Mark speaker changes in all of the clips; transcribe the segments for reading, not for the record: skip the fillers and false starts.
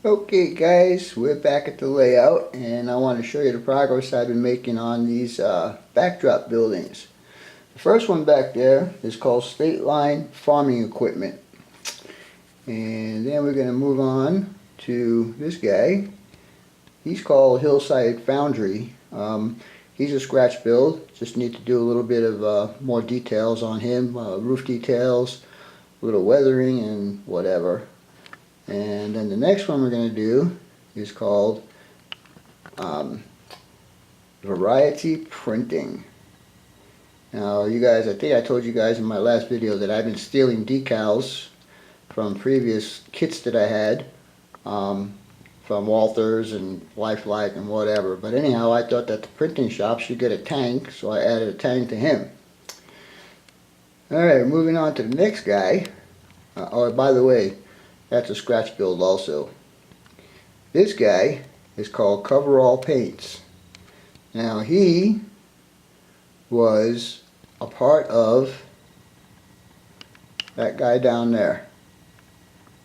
Speaker 1: Okay guys, we're back at the layout and I want to show you the progress I've been making on these backdrop buildings. The first one back there is called State Line Farming Equipment. And then we're going to move on to this guy. He's called Hillside Foundry. He's a scratch build. Just need to do a little bit of more details on him, roof details, a little weathering and whatever. And then the next one we're going to do is called Variety Printing. Now you guys, I think I told you guys in my last video that I've been stealing decals from previous kits that I had from Walthers and Lifelike and whatever. But anyhow, I thought that the printing shop should get a tank, so I added a tank to him. Alright, moving on to the next guy. Oh, by the way, that's a scratch build also. This guy is called Coverall Paints. Now he was a part of that guy down there.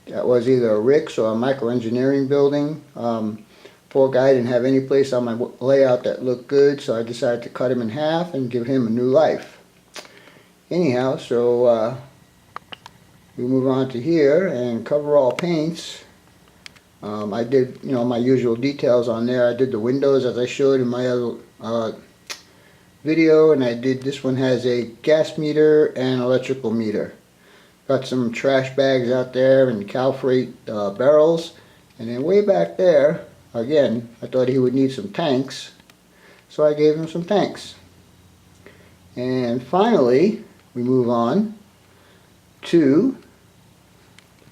Speaker 1: That was either a Rick's or a microengineering building. Poor guy didn't have any place on my layout that looked good, so I decided to cut him in half and give him a new life. Anyhow, so we move on to here, and Coverall Paints. I did, my usual details on there. I did the windows as I showed in my other video, and I did, this one has a gas meter and electrical meter. Got some trash bags out there and cow freight barrels, and then way back there, again, I thought he would need some tanks, so I gave him some tanks. And finally, we move on to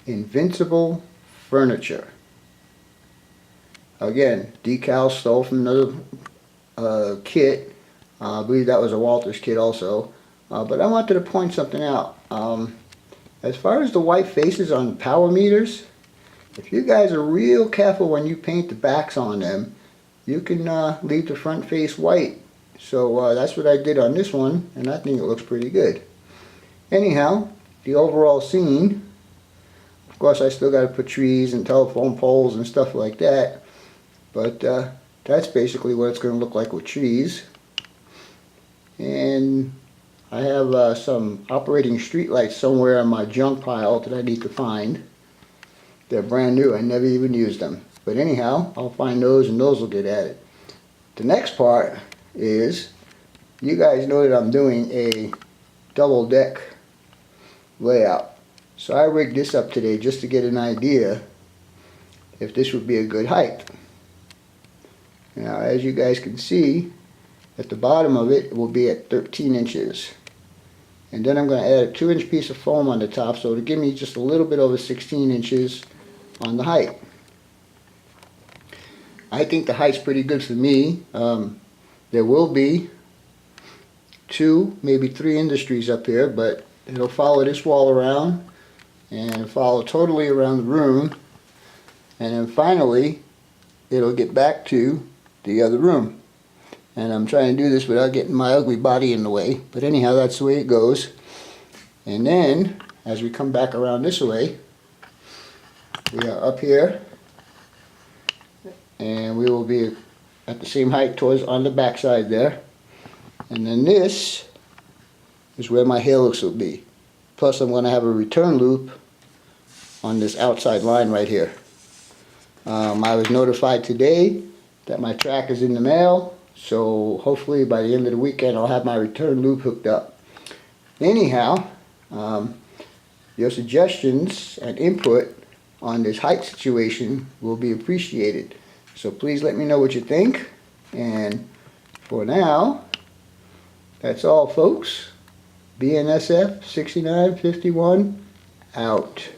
Speaker 1: Invincible Furniture. Again, decals stole from another kit. I believe that was a Walthers kit also. But I wanted to point something out. As far as the white faces on power meters, if you guys are real careful when you paint the backs on them, you can leave the front face white. So that's what I did on this one, and I think it looks pretty good. Anyhow, the overall scene, of course I still got to put trees and telephone poles and stuff like that, but that's basically what it's going to look like with trees. And I have some operating street lights somewhere in my junk pile that I need to find. They're brand new, I never even used them. But anyhow, I'll find those and those will get added. The next part is, you guys know that I'm doing a double deck layout. So I rigged this up today just to get an idea if this would be a good height. Now as you guys can see, at the bottom of it will be at 13 inches. And then I'm going to add a 2-inch piece of foam on the top, so it'll give me just a little bit over 16 inches on the height. I think the height's pretty good for me. There will be 2, maybe 3 industries up here, but it'll follow this wall around and follow totally around the room, and then finally it'll get back to the other room. And I'm trying to do this without getting my ugly body in the way, but anyhow, that's the way it goes. And then as we come back around this way, we are up here, and we will be at the same height towards on the back side there. And then this is where my halos will be. Plus I'm going to have a return loop on this outside line right here. I was notified today that my track is in the mail, so hopefully by the end of the weekend I'll have my return loop hooked up. Anyhow, your suggestions and input on this height situation will be appreciated. So please let me know what you think. And for now, that's all folks. BNSF 6951 out.